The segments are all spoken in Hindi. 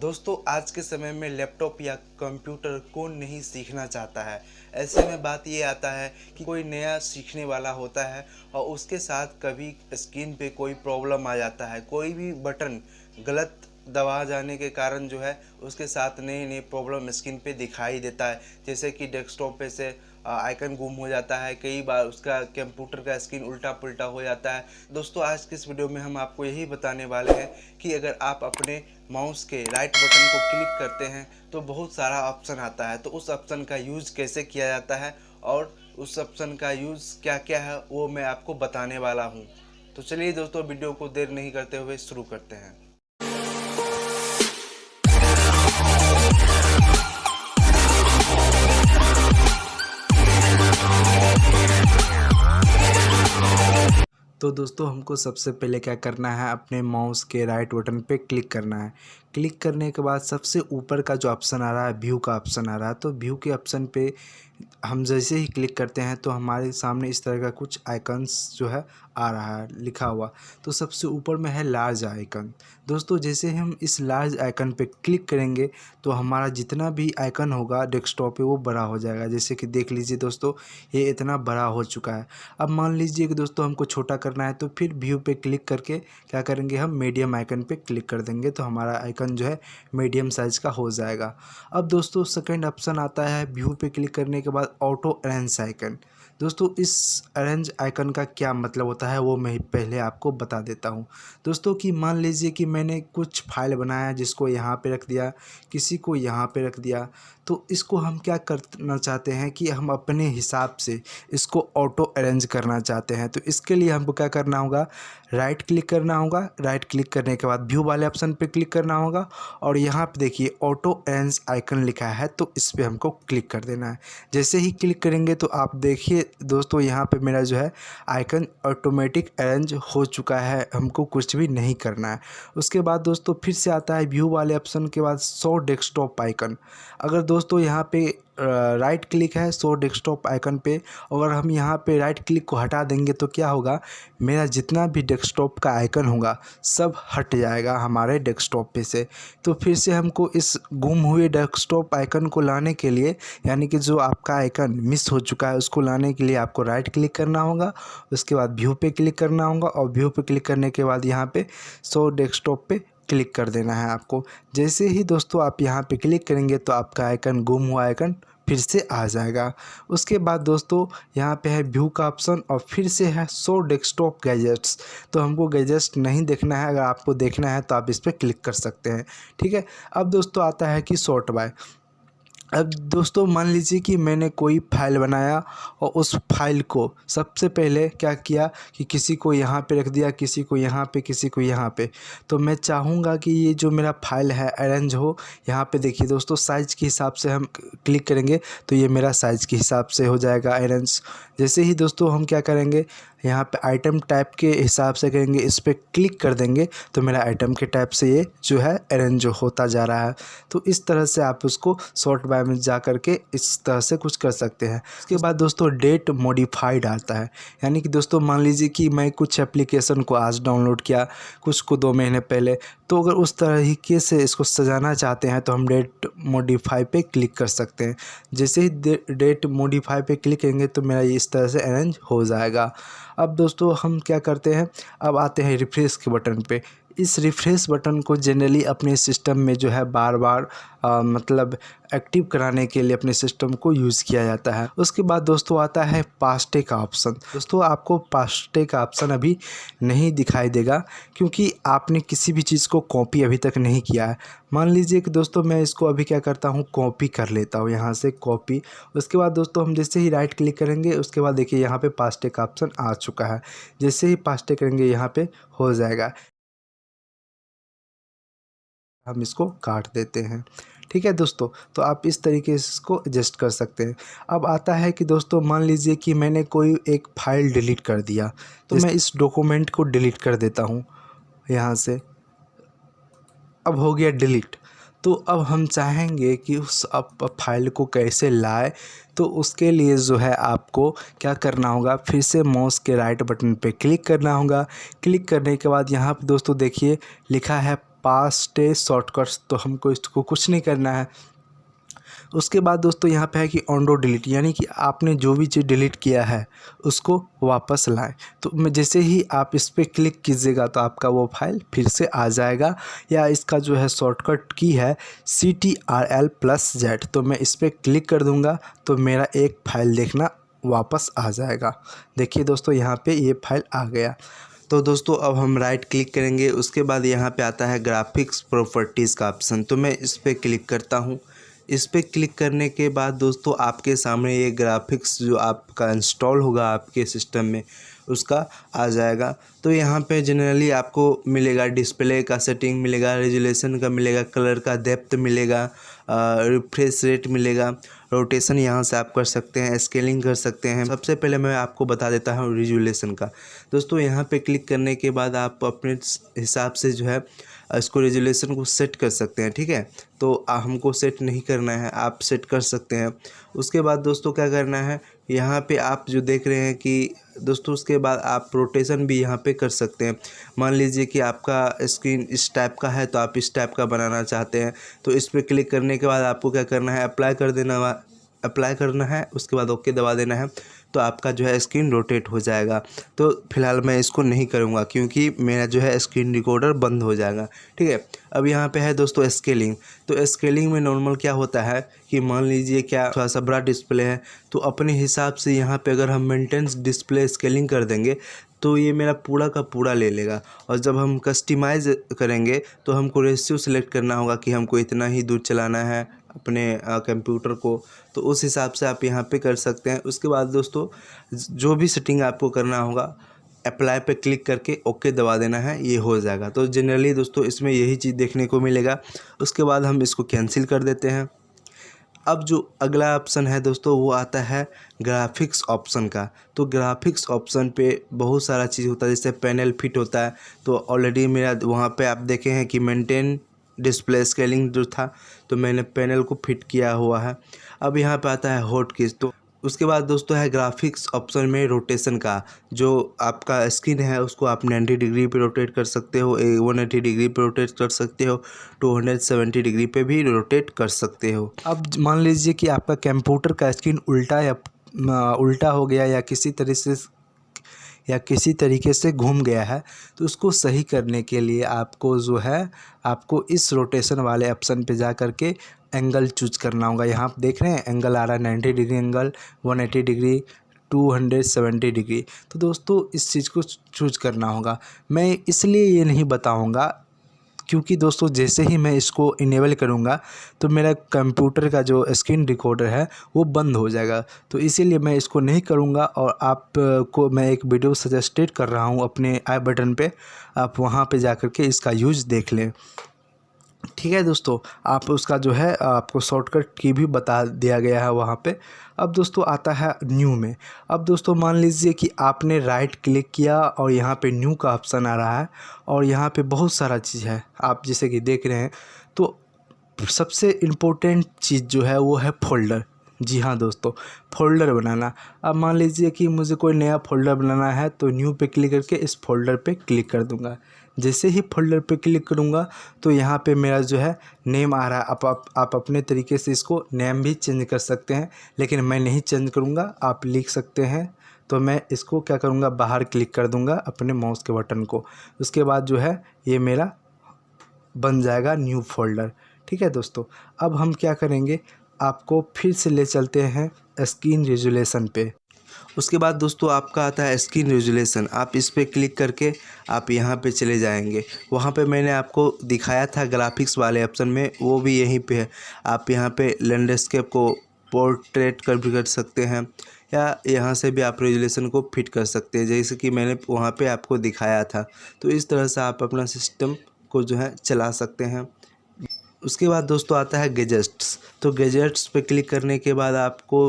दोस्तों आज के समय में लैपटॉप या कंप्यूटर कौन नहीं सीखना चाहता है। ऐसे में बात ये आता है कि कोई नया सीखने वाला होता है और उसके साथ कभी स्क्रीन पे कोई प्रॉब्लम आ जाता है, कोई भी बटन गलत दबा जाने के कारण जो है उसके साथ नई नई प्रॉब्लम स्क्रीन पे दिखाई देता है। जैसे कि डेस्कटॉप पे से आइकन गुम हो जाता है, कई बार उसका कंप्यूटर का स्क्रीन उल्टा पुल्टा हो जाता है। दोस्तों आज की इस वीडियो में हम आपको यही बताने वाले हैं कि अगर आप अपने माउस के राइट बटन को क्लिक करते हैं तो बहुत सारा ऑप्शन आता है, तो उस ऑप्शन का यूज़ कैसे किया जाता है और उस ऑप्शन का यूज़ क्या क्या है वो मैं आपको बताने वाला हूँ। तो चलिए दोस्तों वीडियो को देर नहीं करते हुए शुरू करते हैं। तो दोस्तों हमको सबसे पहले क्या करना है, अपने माउस के राइट बटन पे क्लिक करना है। क्लिक करने के बाद सबसे ऊपर का जो ऑप्शन आ रहा है व्यू का ऑप्शन आ रहा है, तो व्यू के ऑप्शन पे हम जैसे ही क्लिक करते हैं तो हमारे सामने इस तरह का कुछ आइकन्स जो है आ रहा है लिखा हुआ। तो सबसे ऊपर में है लार्ज आइकन। दोस्तों जैसे ही हम इस लार्ज आइकन पे क्लिक करेंगे तो हमारा जितना भी आइकन होगा डेस्कटॉप पे वो बड़ा हो जाएगा। जैसे कि देख लीजिए दोस्तों, ये इतना बड़ा हो चुका है। अब मान लीजिए कि दोस्तों हमको छोटा करना है, तो फिर व्यू पे क्लिक करके क्या करेंगे, हम मीडियम आइकन पे क्लिक कर देंगे तो हमारा आइकन जो है मीडियम साइज़ का हो जाएगा। अब दोस्तों सेकंड ऑप्शन आता है व्यू पे क्लिक करने के बाद ऑटो अरेंज आइकन। दोस्तों इस अरेंज आइकन का क्या मतलब होता है वो मैं पहले आपको बता देता हूँ। दोस्तों कि मान लीजिए कि मैंने कुछ फाइल बनाया जिसको यहाँ पे रख दिया, किसी को यहाँ पे रख दिया, तो इसको हम क्या करना चाहते हैं कि हम अपने हिसाब से इसको ऑटो अरेंज करना चाहते हैं। तो इसके लिए हमको क्या करना होगा, राइट क्लिक करना होगा। राइट क्लिक करने के बाद व्यू वाले ऑप्शन पे क्लिक करना होगा और यहाँ पे देखिए ऑटो अरेंज आइकन लिखा है, तो इस पर हमको क्लिक कर देना है। जैसे ही क्लिक करेंगे तो आप देखिए दोस्तों यहाँ पे मेरा जो है आइकन ऑटोमेटिक अरेंज हो चुका है, हमको कुछ भी नहीं करना है। उसके बाद दोस्तों फिर से आता है व्यू वाले ऑप्शन के बाद शो डेस्कटॉप आइकन। अगर दोस्तों यहाँ पे राइट क्लिक है शो डेस्कटॉप आइकन पे, अगर हम यहाँ पे राइट क्लिक को हटा देंगे तो क्या होगा, मेरा जितना भी डेस्कटॉप का आइकन होगा सब हट जाएगा हमारे डेस्कटॉप पे से। तो फिर से हमको इस गुम हुए डेस्कटॉप आइकन को लाने के लिए, यानी कि जो आपका आइकन मिस हो चुका है उसको लाने के लिए आपको राइट क्लिक करना होगा। उसके बाद व्यू पे क्लिक करना होगा और व्यू पे क्लिक करने के बाद यहाँ पे शो डेस्कटॉप पे क्लिक कर देना है आपको। जैसे ही दोस्तों आप यहाँ पे क्लिक करेंगे तो आपका आइकन गुम हुआ आइकन फिर से आ जाएगा। उसके बाद दोस्तों यहाँ पे है व्यू का ऑप्शन और फिर से है शो डेस्कटॉप गैजेट्स। तो हमको गैजेट्स नहीं देखना है, अगर आपको देखना है तो आप इस पर क्लिक कर सकते हैं। ठीक है। अब दोस्तों आता है कि सॉर्ट बाय। अब दोस्तों मान लीजिए कि मैंने कोई फाइल बनाया और उस फाइल को सबसे पहले क्या किया कि किसी को यहाँ पे रख दिया, किसी को यहाँ पे, किसी को यहाँ पे। तो मैं चाहूँगा कि ये जो मेरा फाइल है अरेंज हो। यहाँ पे देखिए दोस्तों साइज़ के हिसाब से हम क्लिक करेंगे तो ये मेरा साइज़ के हिसाब से हो जाएगा अरेंज। जैसे ही दोस्तों हम क्या करेंगे, यहाँ पे आइटम टाइप के हिसाब से करेंगे, इस पर क्लिक कर देंगे तो मेरा आइटम के टाइप से ये जो है अरेंज होता जा रहा है। तो इस तरह से आप उसको सॉर्ट बाय में जा करके इस तरह से कुछ कर सकते हैं। उसके बाद दोस्तों डेट मॉडिफाइड आता है, यानी कि दोस्तों मान लीजिए कि मैं कुछ एप्लीकेशन को आज डाउनलोड किया, कुछ को 2 महीने पहले, तो अगर उस तरीके से इसको सजाना चाहते हैं तो हम डेट मॉडिफाई पे क्लिक कर सकते हैं। जैसे ही डेट मॉडिफाई पे क्लिक करेंगे तो मेरा ये इस तरह से अरेंज हो जाएगा। अब दोस्तों हम क्या करते हैं, अब आते हैं रिफ्रेश के बटन पे। इस रिफ्रेश बटन को जनरली अपने सिस्टम में जो है बार बार मतलब एक्टिव कराने के लिए अपने सिस्टम को यूज़ किया जाता है। उसके बाद दोस्तों आता है पास्टे का ऑप्शन। दोस्तों आपको पास्टे का ऑप्शन अभी नहीं दिखाई देगा क्योंकि आपने किसी भी चीज़ को कॉपी अभी तक नहीं किया है। मान लीजिए कि दोस्तों मैं इसको अभी क्या करता हूँ, कॉपी कर लेता हूँ यहाँ से कॉपी। उसके बाद दोस्तों हम जैसे ही राइट क्लिक करेंगे उसके बाद देखिए यहाँ पे पास्टे का ऑप्शन आ चुका है। जैसे ही पास्टे करेंगे यहाँ पे हो जाएगा, हम इसको काट देते हैं। ठीक है दोस्तों, तो आप इस तरीके से इसको एडजस्ट कर सकते हैं। अब आता है कि दोस्तों मान लीजिए कि मैंने कोई एक फ़ाइल डिलीट कर दिया, तो मैं इस डॉक्यूमेंट को डिलीट कर देता हूँ यहाँ से। अब हो गया डिलीट। तो अब हम चाहेंगे कि उस फाइल को कैसे लाए, तो उसके लिए जो है आपको क्या करना होगा, फिर से माउस के राइट बटन पे क्लिक करना होगा। क्लिक करने के बाद यहाँ पे दोस्तों देखिए लिखा है पास्ट शॉर्टकट्स, तो हमको इसको कुछ नहीं करना है। उसके बाद दोस्तों यहाँ पे है कि ऑनडो डिलीट, यानी कि आपने जो भी चीज़ डिलीट किया है उसको वापस लाएं। तो मैं जैसे ही आप इस पर क्लिक कीजिएगा तो आपका वो फाइल फिर से आ जाएगा, या इसका जो है शॉर्टकट की है CTRL+Z। तो मैं इस पर क्लिक कर दूंगा तो मेरा एक फ़ाइल देखना वापस आ जाएगा। देखिए दोस्तों यहाँ पे ये फाइल आ गया। तो दोस्तों अब हम राइट क्लिक करेंगे, उसके बाद यहाँ पे आता है ग्राफिक्स प्रॉपर्टीज़ का ऑप्शन। तो मैं इस पर क्लिक करता हूँ। इस पर क्लिक करने के बाद दोस्तों आपके सामने ये ग्राफिक्स जो आपका इंस्टॉल होगा आपके सिस्टम में उसका आ जाएगा। तो यहाँ पे जनरली आपको मिलेगा डिस्प्ले का सेटिंग मिलेगा, रेजोल्यूशन का मिलेगा, कलर का डेप्थ मिलेगा, रिफ्रेश रेट मिलेगा, रोटेशन यहाँ से आप कर सकते हैं, स्केलिंग कर सकते हैं। सबसे पहले मैं आपको बता देता हूँ रेजोल्यूशन का। दोस्तों यहाँ पे क्लिक करने के बाद आप अपने हिसाब से जो है इसको रेजोल्यूशन को सेट कर सकते हैं, ठीक है। तो हमको सेट नहीं करना है, आप सेट कर सकते हैं। उसके बाद दोस्तों क्या करना है, यहाँ पे आप जो देख रहे हैं कि दोस्तों उसके बाद आप रोटेशन भी यहाँ पे कर सकते हैं। मान लीजिए कि आपका स्क्रीन इस टाइप का है तो आप इस टाइप का बनाना चाहते हैं, तो इस पर क्लिक करने के बाद आपको क्या करना है, अप्लाई करना है, उसके बाद ओके दबा देना है, तो आपका जो है स्क्रीन रोटेट हो जाएगा। तो फिलहाल मैं इसको नहीं करूँगा क्योंकि मेरा जो है स्क्रीन रिकॉर्डर बंद हो जाएगा, ठीक है। अब यहाँ पे है दोस्तों स्केलिंग। तो स्केलिंग में नॉर्मल क्या होता है कि मान लीजिए क्या थोड़ा सा बड़ा डिस्प्ले है तो अपने हिसाब से यहाँ पे अगर हम मेंटेनेंस डिस्प्ले स्केलिंग कर देंगे तो ये मेरा पूरा का पूरा ले लेगा। और जब हम कस्टमाइज़ करेंगे तो हमको रेशियो सेलेक्ट करना होगा कि हमको इतना ही दूर चलाना है अपने कंप्यूटर को, तो उस हिसाब से आप यहाँ पे कर सकते हैं। उसके बाद दोस्तों जो भी सेटिंग आपको करना होगा अप्लाई पे क्लिक करके ओके दबा देना है, ये हो जाएगा। तो जनरली दोस्तों इसमें यही चीज़ देखने को मिलेगा। उसके बाद हम इसको कैंसिल कर देते हैं। अब जो अगला ऑप्शन है दोस्तों वो आता है ग्राफिक्स ऑप्शन का। तो ग्राफिक्स ऑप्शन पे बहुत सारा चीज़ होता है, जैसे पैनल फिट होता है। तो ऑलरेडी मेरा वहाँ पे आप देखे हैं कि मेंटेन डिस्प्ले स्केलिंग जो था, तो मैंने पैनल को फिट किया हुआ है। अब यहाँ पे आता है हॉट कीज। तो उसके बाद दोस्तों है ग्राफिक्स ऑप्शन में रोटेशन का। जो आपका स्क्रीन है उसको आप 90 डिग्री पे रोटेट कर सकते हो, 180 डिग्री पे रोटेट कर सकते हो, 270 डिग्री पे भी रोटेट कर सकते हो। अब मान लीजिए कि आपका कंप्यूटर का स्क्रीन उल्टा हो गया या किसी तरीके से घूम गया है, तो उसको सही करने के लिए आपको जो है आपको इस रोटेशन वाले ऑप्शन पे जा कर के एंगल चूज करना होगा। यहाँ आप देख रहे हैं एंगल आ रहा है 90 डिग्री एंगल, 180 डिग्री, 270 डिग्री। तो दोस्तों इस चीज़ को चूज करना होगा। मैं इसलिए ये नहीं बताऊँगा क्योंकि दोस्तों जैसे ही मैं इसको इनेबल करूँगा तो मेरा कंप्यूटर का जो स्क्रीन रिकॉर्डर है वो बंद हो जाएगा। तो इसीलिए मैं इसको नहीं करूँगा और आपको मैं एक वीडियो सजेस्टेड कर रहा हूँ अपने आई बटन पे, आप वहाँ पे जा कर के इसका यूज़ देख लें, ठीक है दोस्तों। आप उसका जो है आपको शॉर्टकट की भी बता दिया गया है वहाँ पे। अब दोस्तों आता है न्यू में। अब दोस्तों मान लीजिए कि आपने राइट क्लिक किया और यहाँ पे न्यू का ऑप्शन आ रहा है और यहाँ पे बहुत सारा चीज़ है आप जैसे कि देख रहे हैं। तो सबसे इम्पोर्टेंट चीज़ जो है वो है फोल्डर। जी हाँ दोस्तों, फ़ोल्डर बनाना। अब मान लीजिए कि मुझे कोई नया फ़ोल्डर बनाना है तो न्यू पे क्लिक करके इस फोल्डर पे क्लिक कर दूंगा। जैसे ही फोल्डर पे क्लिक करूंगा तो यहाँ पे मेरा जो है नेम आ रहा है। आप अपने तरीके से इसको नेम भी चेंज कर सकते हैं, लेकिन मैं नहीं चेंज करूँगा, आप लिख सकते हैं। तो मैं इसको क्या करूँगा, बाहर क्लिक कर दूँगा अपने माउस के बटन को। उसके बाद जो है ये मेरा बन जाएगा न्यू फोल्डर, ठीक है दोस्तों। अब हम क्या करेंगे, आपको फिर से ले चलते हैं स्क्रीन रेजोल्यूशन पे। उसके बाद दोस्तों आपका आता है स्क्रीन रेजोल्यूशन। आप इस पर क्लिक करके आप यहाँ पे चले जाएंगे। वहाँ पे मैंने आपको दिखाया था ग्राफिक्स वाले ऑप्शन में, वो भी यहीं पे है। आप यहाँ पे लैंडस्केप को पोर्ट्रेट कर भी कर सकते हैं, या यहाँ से भी आप रेजोल्यूशन को फिट कर सकते हैं, जैसे कि मैंने वहाँ पे आपको दिखाया था। तो इस तरह से आप अपना सिस्टम को जो है चला सकते हैं। उसके बाद दोस्तों आता है गैजेट्स। तो गैजेट्स पे क्लिक करने के बाद आपको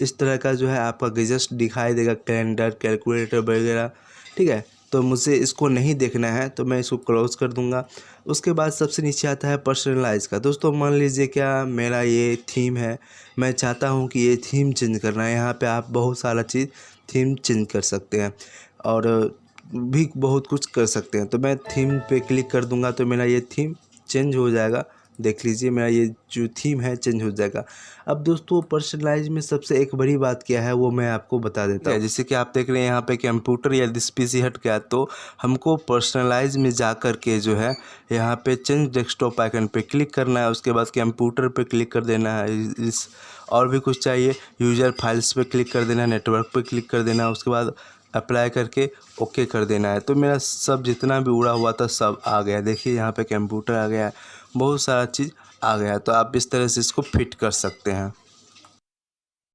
इस तरह का जो है आपका गैजेट्स दिखाई देगा, कैलेंडर, कैलकुलेटर वगैरह, ठीक है। तो मुझे इसको नहीं देखना है तो मैं इसको क्लोज कर दूंगा। उसके बाद सबसे नीचे आता है पर्सनलाइज का। दोस्तों मान लीजिए क्या मेरा ये थीम है, मैं चाहता हूँ कि ये थीम चेंज करना है। यहाँ पे आप बहुत सारा चीज़ थीम चेंज कर सकते हैं। और भी बहुत कुछ कर सकते हैं। तो मैं थीम पे क्लिक कर दूंगा तो मेरा ये थीम चेंज हो जाएगा। देख लीजिए मेरा ये जो थीम है चेंज हो जाएगा। अब दोस्तों पर्सनलाइज में सबसे एक बड़ी बात क्या है वो मैं आपको बता देता हूँ। जैसे कि आप देख रहे हैं यहाँ पे कंप्यूटर या दिस पीसी हट गया, तो हमको पर्सनलाइज में जा कर के जो है यहाँ पे चेंज डेस्कटॉप आइकन पे क्लिक करना है। उसके बाद कंप्यूटर पे क्लिक कर देना है। इस और भी कुछ चाहिए, यूज़र फाइल्स पे क्लिक कर देना है, नेटवर्क पे क्लिक कर देना है, उसके बाद अप्लाई करके ओके कर देना है। तो मेरा सब जितना भी उड़ा हुआ था सब आ गया। देखिए यहाँ पे कंप्यूटर आ गया है, बहुत सारा चीज़ आ गया है। तो आप इस तरह से इसको फिट कर सकते हैं।